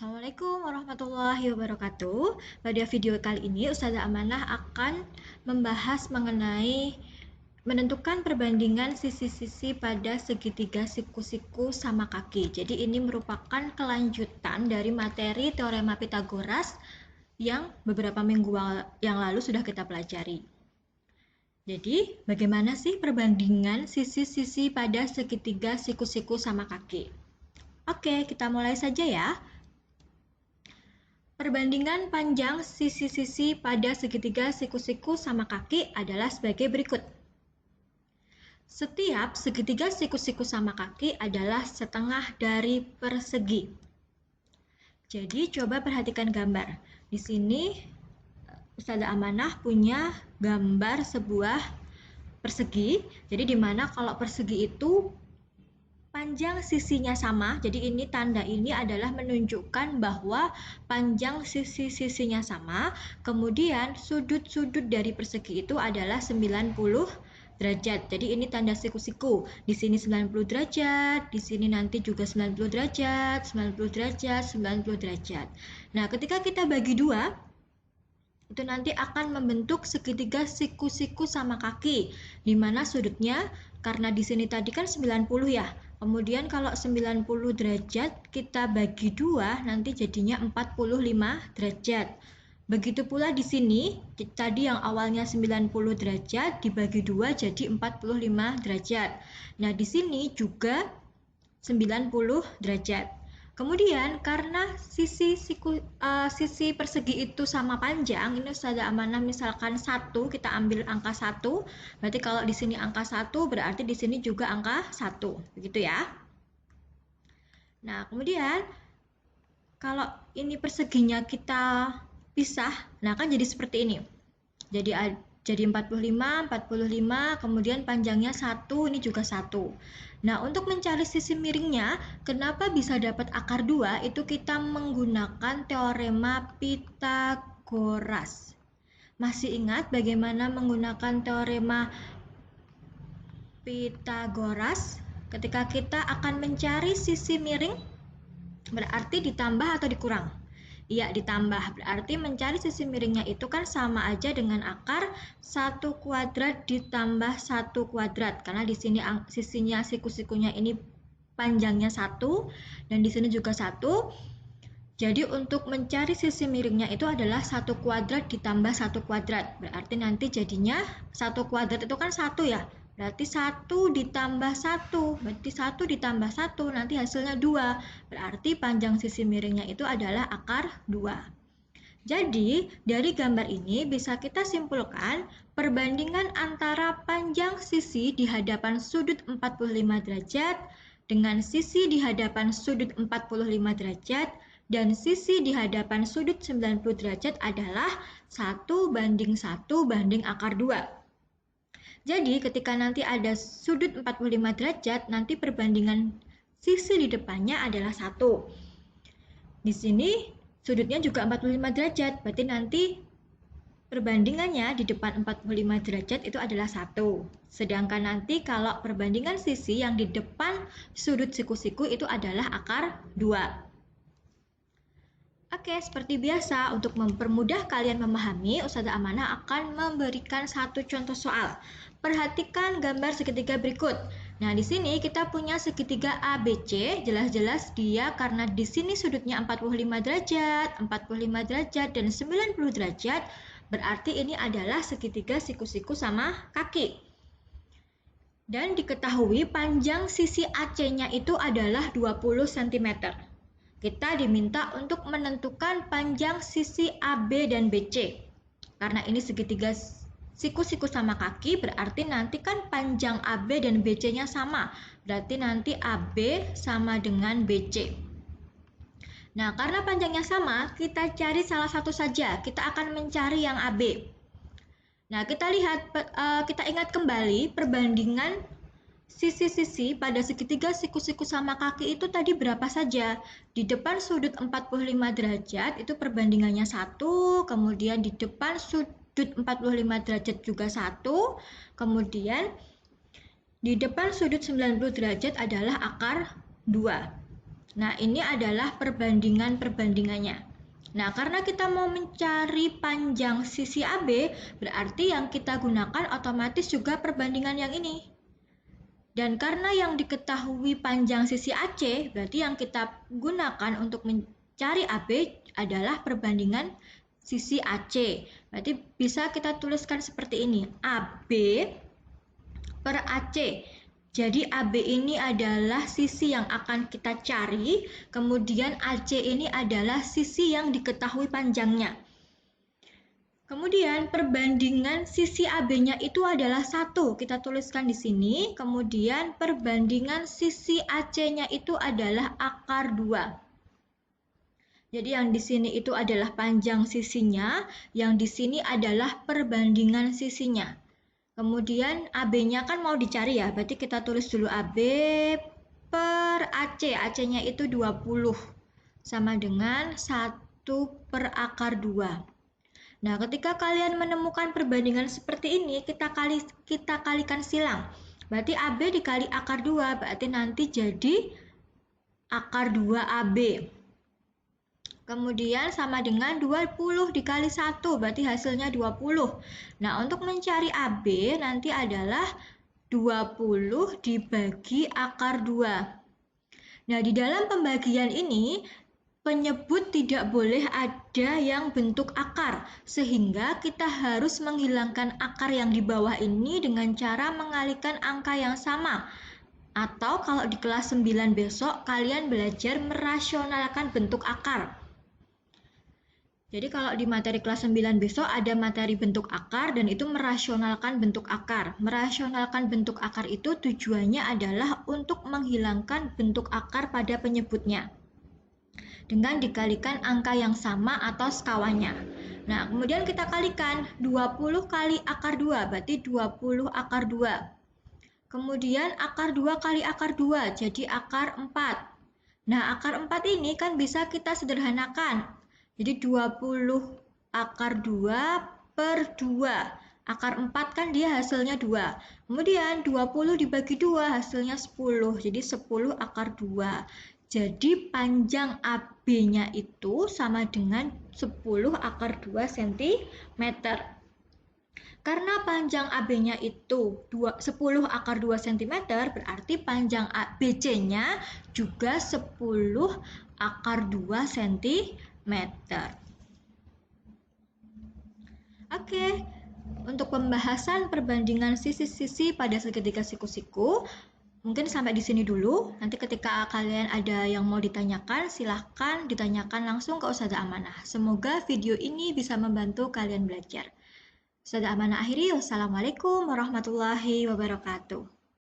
Assalamualaikum warahmatullahi wabarakatuh. Pada video kali ini, Ustazah Amanah akan membahas mengenai menentukan perbandingan sisi-sisi pada segitiga siku-siku sama kaki. Jadi ini merupakan kelanjutan dari materi teorema Pitagoras yang beberapa minggu yang lalu sudah kita pelajari. Jadi, bagaimana sih perbandingan sisi-sisi pada segitiga siku-siku sama kaki? Oke, kita mulai saja ya. Perbandingan panjang sisi-sisi pada segitiga siku-siku sama kaki adalah sebagai berikut. Setiap segitiga siku-siku sama kaki adalah setengah dari persegi. Jadi coba perhatikan gambar. Di sini Ustazah Amanah punya gambar sebuah persegi. Jadi di mana kalau persegi itu panjang sisinya sama, jadi ini tanda ini adalah menunjukkan bahwa panjang sisi-sisinya sama, kemudian sudut-sudut dari persegi itu adalah 90 derajat. Jadi ini tanda siku-siku. Di sini 90 derajat, di sini nanti juga 90 derajat, 90 derajat, 90 derajat. Nah, ketika kita bagi dua, itu nanti akan membentuk segitiga siku-siku sama kaki, di mana sudutnya karena di sini tadi kan 90 ya. Kemudian kalau 90 derajat kita bagi dua nanti jadinya 45 derajat. Begitu pula di sini, tadi yang awalnya 90 derajat dibagi dua jadi 45 derajat. Nah, di sini juga 90 derajat. Kemudian karena sisi persegi itu sama panjang, ini Ustazah Amanah misalkan 1, kita ambil angka 1, berarti kalau di sini angka 1 berarti di sini juga angka 1, begitu ya. Nah, kemudian kalau ini perseginya kita pisah, nah kan jadi seperti ini. Jadi 45, 45, kemudian panjangnya 1, ini juga 1. Nah, untuk mencari sisi miringnya, kenapa bisa dapat akar 2? Itu kita menggunakan teorema Pitagoras. Masih ingat bagaimana menggunakan teorema Pitagoras? Ketika kita akan mencari sisi miring, berarti ditambah atau dikurang? Iya, ditambah. Berarti mencari sisi miringnya itu kan sama aja dengan akar 1 kuadrat ditambah 1 kuadrat. Karena di sini sisinya siku-sikunya ini panjangnya 1 dan di sini juga 1. Jadi untuk mencari sisi miringnya itu adalah 1 kuadrat ditambah 1 kuadrat. Berarti nanti jadinya 1 kuadrat itu kan 1 ya. Berarti 1 ditambah 1, berarti 1 ditambah 1, nanti hasilnya 2. Berarti panjang sisi miringnya itu adalah akar 2. Jadi, dari gambar ini bisa kita simpulkan perbandingan antara panjang sisi di hadapan sudut 45 derajat dengan sisi di hadapan sudut 45 derajat dan sisi di hadapan sudut 90 derajat adalah 1:1 akar 2. Jadi ketika nanti ada sudut 45 derajat, nanti perbandingan sisi di depannya adalah 1. Di sini sudutnya juga 45 derajat, berarti nanti perbandingannya di depan 45 derajat itu adalah 1. Sedangkan nanti kalau perbandingan sisi yang di depan sudut siku-siku itu adalah akar 2. Oke, seperti biasa, untuk mempermudah kalian memahami, Ustazah Amanah akan memberikan satu contoh soal. Perhatikan gambar segitiga berikut. Nah, di sini kita punya segitiga ABC, jelas-jelas dia karena di sini sudutnya 45 derajat, 45 derajat, dan 90 derajat, berarti ini adalah segitiga siku-siku sama kaki. Dan diketahui panjang sisi AC-nya itu adalah 20 cm. Kita diminta untuk menentukan panjang sisi AB dan BC. Karena ini segitiga siku-siku sama kaki, berarti nanti kan panjang AB dan BC-nya sama. Berarti nanti AB sama dengan BC. Nah, karena panjangnya sama, kita cari salah satu saja. Kita akan mencari yang AB. Nah, kita lihat, kita ingat kembali perbandingan sisi-sisi pada segitiga siku-siku sama kaki itu tadi berapa saja? Di depan sudut 45 derajat itu perbandingannya 1, kemudian di depan sudut 45 derajat juga 1, kemudian di depan sudut 90 derajat adalah akar 2. Nah, ini adalah perbandingannya. Nah, karena kita mau mencari panjang sisi AB, berarti yang kita gunakan otomatis juga perbandingan yang ini. Dan karena yang diketahui panjang sisi AC, berarti yang kita gunakan untuk mencari AB adalah perbandingan sisi AC. Berarti bisa kita tuliskan seperti ini, AB per AC. Jadi AB ini adalah sisi yang akan kita cari, kemudian AC ini adalah sisi yang diketahui panjangnya. Kemudian perbandingan sisi AB-nya itu adalah 1, kita tuliskan di sini. Kemudian perbandingan sisi AC-nya itu adalah akar 2. Jadi yang di sini itu adalah panjang sisinya, yang di sini adalah perbandingan sisinya. Kemudian AB-nya kan mau dicari ya, berarti kita tulis dulu AB per AC. AC-nya itu 20, sama dengan 1 per akar 2. Nah, ketika kalian menemukan perbandingan seperti ini, kita kalikan silang. Berarti AB dikali akar 2, berarti nanti jadi akar 2 AB. Kemudian sama dengan 20 dikali 1, berarti hasilnya 20. Nah, untuk mencari AB nanti adalah 20 dibagi akar 2. Nah, di dalam pembagian ini, penyebut tidak boleh ada yang bentuk akar, sehingga kita harus menghilangkan akar yang di bawah ini dengan cara mengalihkan angka yang sama. Atau kalau di kelas 9 besok, kalian belajar merasionalkan bentuk akar. Jadi kalau di materi kelas 9 besok ada materi bentuk akar dan itu merasionalkan bentuk akar. Merasionalkan bentuk akar itu tujuannya adalah untuk menghilangkan bentuk akar pada penyebutnya dengan dikalikan angka yang sama atau sekawannya. Nah, kemudian kita kalikan 20 kali akar 2, berarti 20 akar 2. Kemudian akar 2 kali akar 2, jadi akar 4. Nah, akar 4 ini kan bisa kita sederhanakan. Jadi 20 akar 2 per 2. Akar 4 kan dia hasilnya 2. Kemudian 20 dibagi 2 hasilnya 10. Jadi 10 akar 2. Jadi panjang AB-nya itu sama dengan 10 akar 2 cm. Karena panjang AB-nya itu 10 akar 2 cm, berarti panjang BC-nya juga 10 akar 2 cm. Oke, untuk pembahasan perbandingan sisi-sisi pada segitiga siku-siku, mungkin sampai di sini dulu. Nanti ketika kalian ada yang mau ditanyakan, silahkan ditanyakan langsung ke Ustazah Amanah. Semoga video ini bisa membantu kalian belajar. Ustazah Amanah akhiri, wassalamualaikum warahmatullahi wabarakatuh.